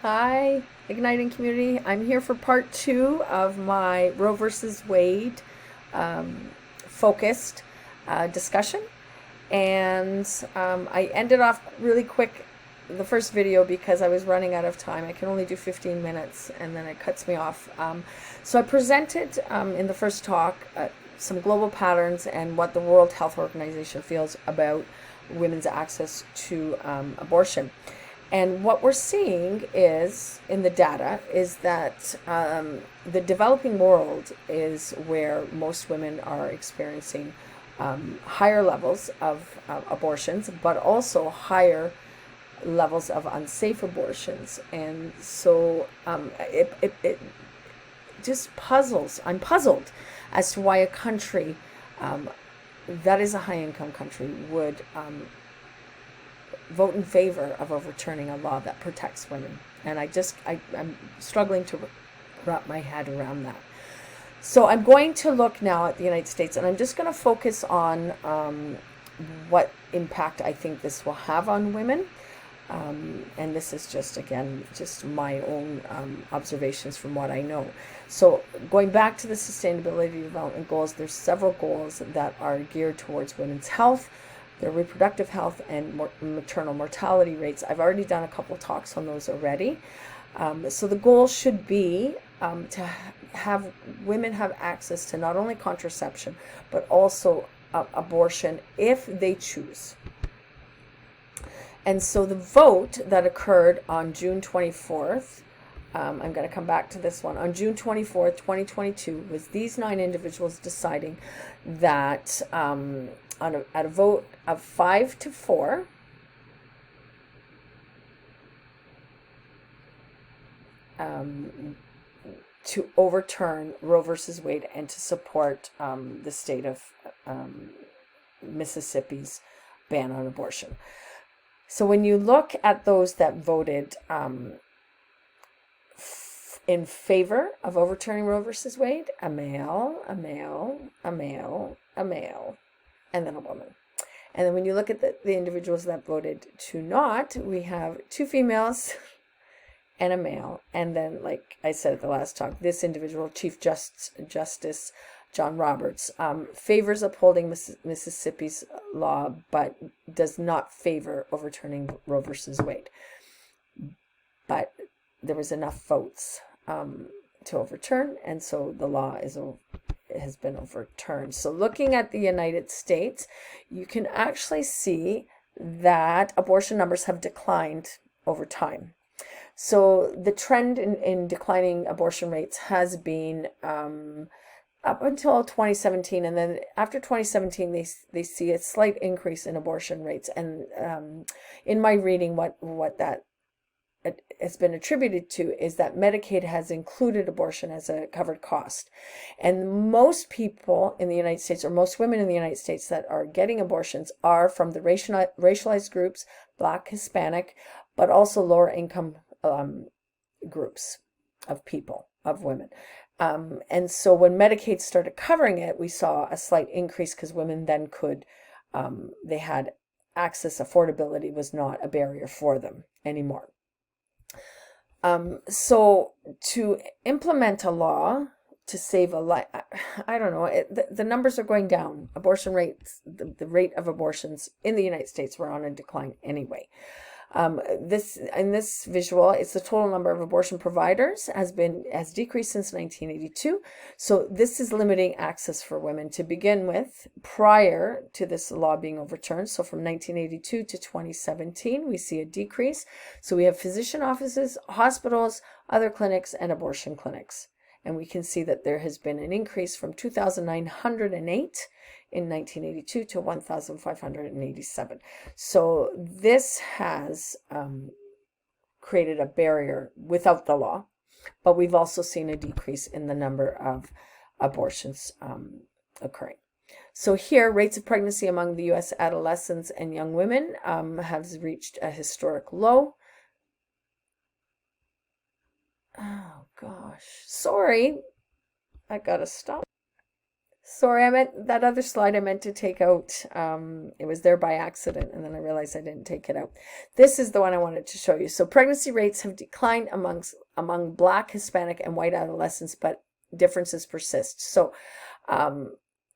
Hi, Igniting Community. I'm here for part two of my Roe versus Wade focused discussion. And I ended off really quick the first video because I was running out of time. I can only do 15 minutes and then it cuts me off. So I presented in the first talk some global patterns and what the World Health Organization feels about women's access to abortion. And what we're seeing is in the data is that the developing world is where most women are experiencing higher levels of abortions, but also higher levels of unsafe abortions. And so it just puzzles. I'm puzzled as to why a country that is a high income country would vote in favor of overturning a law that protects women. And I'm struggling to wrap my head around that. So I'm going to look now at the United States, and I'm just going to focus on what impact I think this will have on women. And this is just, again, just my own observations from what I know. So going back to the Sustainability Development Goals, there's several goals that are geared towards women's health, their reproductive health, and maternal mortality rates. I've already done a couple talks on those already. So the goal should be to have women have access to not only contraception, but also abortion if they choose. And so the vote that occurred on June 24th, I'm going to come back to this one, on June 24th, 2022, was these 9 individuals deciding that at a vote of 5-4, to overturn Roe versus Wade and to support the state of Mississippi's ban on abortion. So when you look at those that voted in favor of overturning Roe versus Wade, a male, a male, a male, a male, and then a woman. And then when you look at the individuals that voted to not, we have 2 females and a male. And then, like I said at the last talk, this individual, Chief Justice John Roberts, favors upholding Mississippi's law, but does not favor overturning Roe versus Wade. But there was enough votes to overturn, and so the law has been overturned. So looking at the United States, you can actually see that abortion numbers have declined over time. So the trend in declining abortion rates has been up until 2017, and then after 2017 they see a slight increase in abortion rates. And in my reading, what that has been attributed to is that Medicaid has included abortion as a covered cost. And most people in the United States, or most women in the United States that are getting abortions, are from the racialized groups, Black, Hispanic, but also lower income groups of people, of women. And so when Medicaid started covering it, we saw a slight increase because women then could, they had access, affordability was not a barrier for them anymore. So to implement a law to save a life, I don't know, the numbers are going down. Abortion rates, the rate of abortions in the United States were on a decline anyway. In this visual, it's the total number of abortion providers has decreased since 1982. So this is limiting access for women to begin with prior to this law being overturned. So from 1982 to 2017, we see a decrease. So we have physician offices, hospitals, other clinics, and abortion clinics. And we can see that there has been an increase from 2,908 in 1982 to 1,587. So this has created a barrier without the law, but we've also seen a decrease in the number of abortions occurring. So here, rates of pregnancy among the U.S. adolescents and young women has reached a historic low. Oh gosh, sorry, I gotta stop. Sorry, I meant that other slide I meant to take out. It was there by accident, and then I realized I didn't take it out. This is the one I wanted to show you. So pregnancy rates have declined among Black, Hispanic, and white adolescents, but differences persist. So, and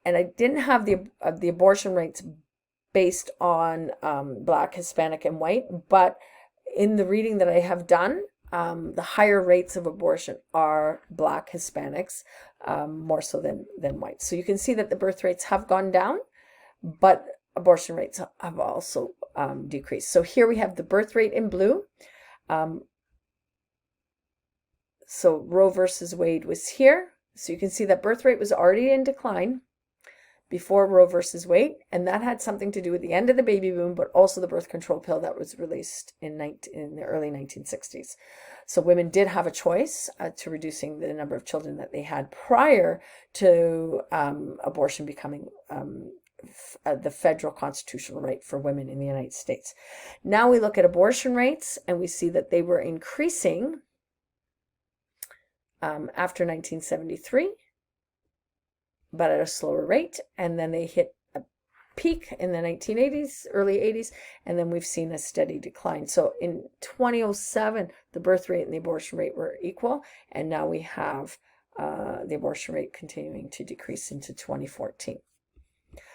I didn't have the abortion rates based on Black, Hispanic, and white, but in the reading that I have done, the higher rates of abortion are Black Hispanics, more so than white. So you can see that the birth rates have gone down, but abortion rates have also decreased. So here we have the birth rate in blue. So Roe versus Wade was here. So you can see that birth rate was already in decline before Roe versus Wade, and that had something to do with the end of the baby boom, but also the birth control pill that was released in the early 1960s. So women did have a choice to reducing the number of children that they had prior to abortion becoming the federal constitutional right for women in the United States. Now we look at abortion rates, and we see that they were increasing after 1973. But at a slower rate, and then they hit a peak in the 1980s, early 80s, and then we've seen a steady decline. So in 2007, the birth rate and the abortion rate were equal, and now we have the abortion rate continuing to decrease into 2014.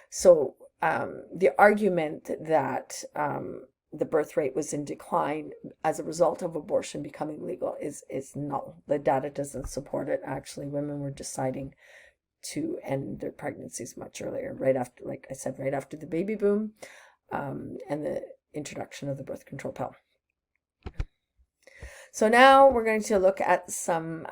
So the argument that the birth rate was in decline as a result of abortion becoming legal is null. The data doesn't support it. Actually, women were deciding to end their pregnancies much earlier, right after, like I said, right after the baby boom and the introduction of the birth control pill. So now we're going to look at some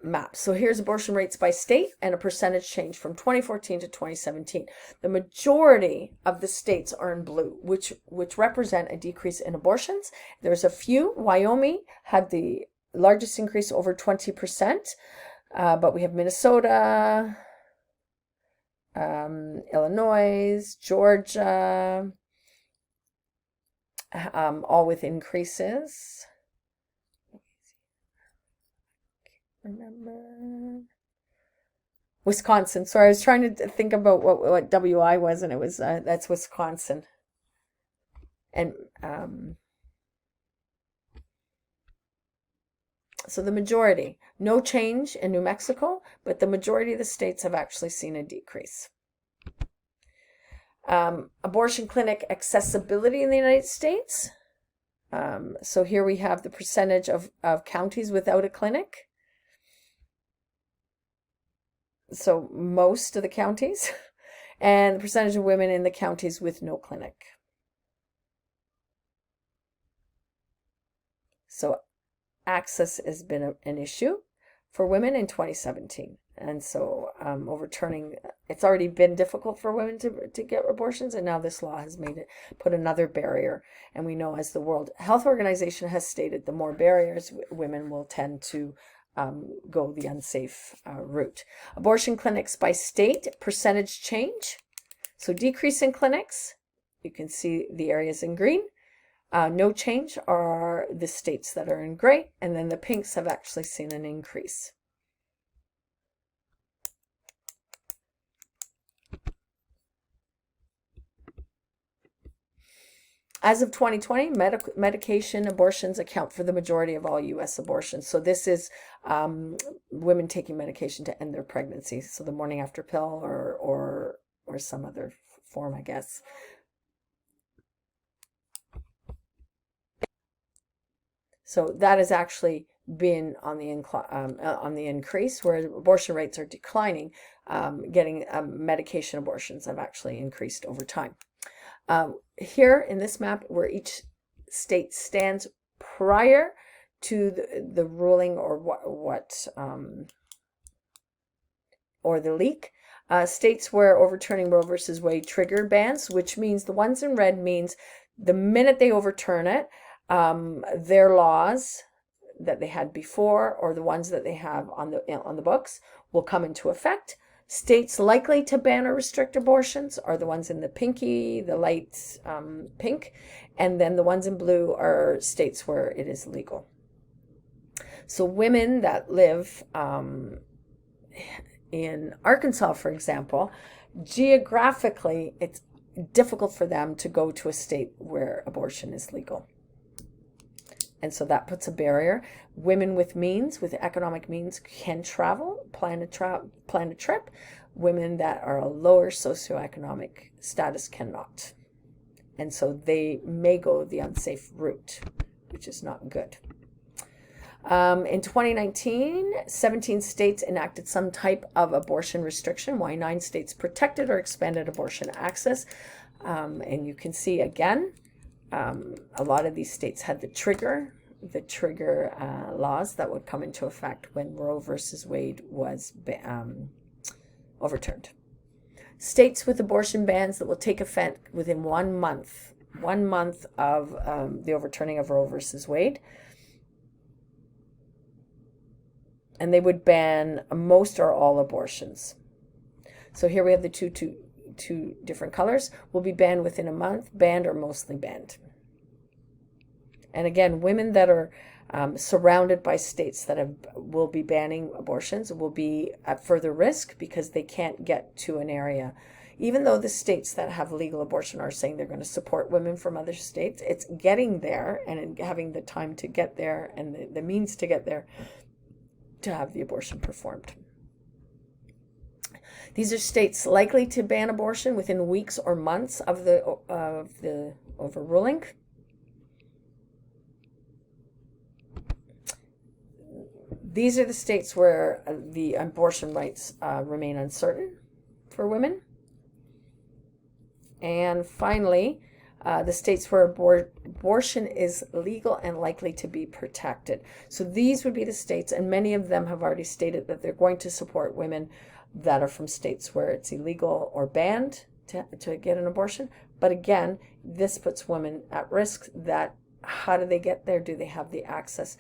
maps. So here's abortion rates by state and a percentage change from 2014 to 2017. The majority of the states are in blue, which represent a decrease in abortions. There's a few. Wyoming had the largest increase, over 20%. But we have Minnesota, Illinois, Georgia, all with increases. Remember Wisconsin. Sorry, I was trying to think about what WI was, and it was that's Wisconsin. And so the majority, no change in New Mexico, but the majority of the states have actually seen a decrease. Abortion clinic accessibility in the United States. So here we have the percentage of counties without a clinic. So most of the counties, and the percentage of women in the counties with no clinic. So access has been an issue for women in 2017. And so overturning, it's already been difficult for women to get abortions, and now this law has put another barrier. And we know, as the World Health Organization has stated, the more barriers, women will tend to go the unsafe route. Abortion clinics by state, percentage change. So decrease in clinics, you can see the areas in green. No change are the states that are in gray, and then the pinks have actually seen an increase. As of 2020, medication abortions account for the majority of all U.S. abortions. So this is women taking medication to end their pregnancy. So the morning after pill or some other form, I guess. So that has actually been on the increase, where abortion rates are declining. Getting medication abortions have actually increased over time. Here in this map, where each state stands prior to the ruling or or the leak. States where overturning Roe versus Wade triggered bans, which means the ones in red means the minute they overturn it, their laws that they had before, or the ones that they have on the books, will come into effect. States likely to ban or restrict abortions are the ones in the light pink, and then the ones in blue are states where it is legal. So women that live in Arkansas, for example, geographically, it's difficult for them to go to a state where abortion is legal. And so that puts a barrier. Women with means, with economic means, can travel, plan a trip. Women that are a lower socioeconomic status cannot. And so they may go the unsafe route, which is not good. In 2019, 17 states enacted some type of abortion restriction, while 9 states protected or expanded abortion access. And you can see again, a lot of these states had the trigger laws that would come into effect when Roe versus Wade was overturned. States with abortion bans that will take effect within 1 month of the overturning of Roe versus Wade. And they would ban most or all abortions. So here we have the two different colors. Will be banned within a month, banned or mostly banned. And again, women that are surrounded by states that will be banning abortions will be at further risk because they can't get to an area. Even though the states that have legal abortion are saying they're going to support women from other states, it's getting there and having the time to get there and the means to get there to have the abortion performed. These are states likely to ban abortion within weeks or months of the overruling. These are the states where the abortion rights remain uncertain for women. And finally, the states where abortion is legal and likely to be protected. So these would be the states, and many of them have already stated that they're going to support women that are from states where it's illegal or banned to get an abortion. But again, this puts women at risk. That how do they get there? Do they have the access?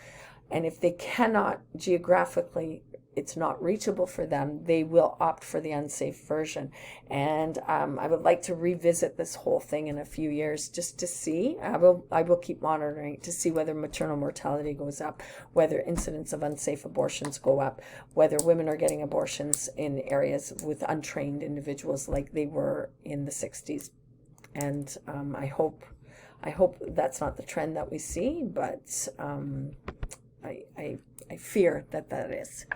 And if they cannot geographically, it's not reachable for them, they will opt for the unsafe version. And I would like to revisit this whole thing in a few years just to see. I will keep monitoring to see whether maternal mortality goes up, whether incidents of unsafe abortions go up, whether women are getting abortions in areas with untrained individuals like they were in the 60s. And I hope that's not the trend that we see, but I fear that is.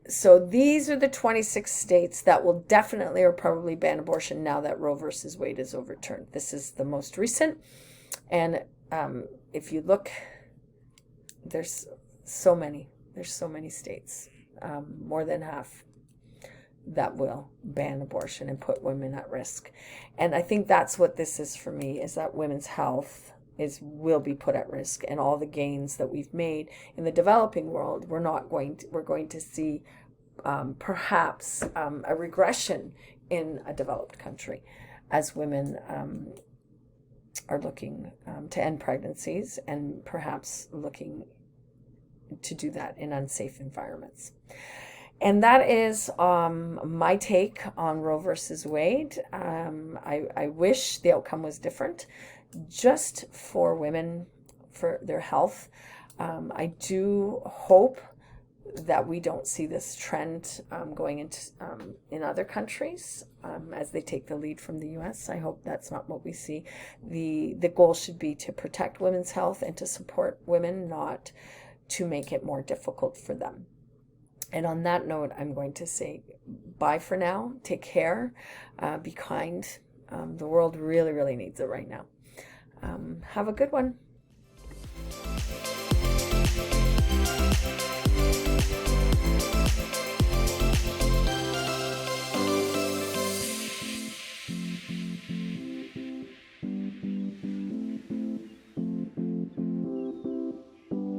So these are the 26 states that will definitely or probably ban abortion now that Roe versus Wade is overturned. This is the most recent. And if you look, there's so many states, more than half, that will ban abortion and put women at risk. And I think that's what this is for me, is that women's health will be put at risk, and all the gains that we've made in the developing world, we're going to see perhaps a regression in a developed country as women are looking to end pregnancies and perhaps looking to do that in unsafe environments. And that is my take on Roe versus Wade. I wish the outcome was different, just for women, for their health. I do hope that we don't see this trend going into in other countries as they take the lead from the U.S. I hope that's not what we see. The goal should be to protect women's health and to support women, not to make it more difficult for them. And on that note, I'm going to say bye for now. Take care. Be kind. The world really, really needs it right now. Have a good one.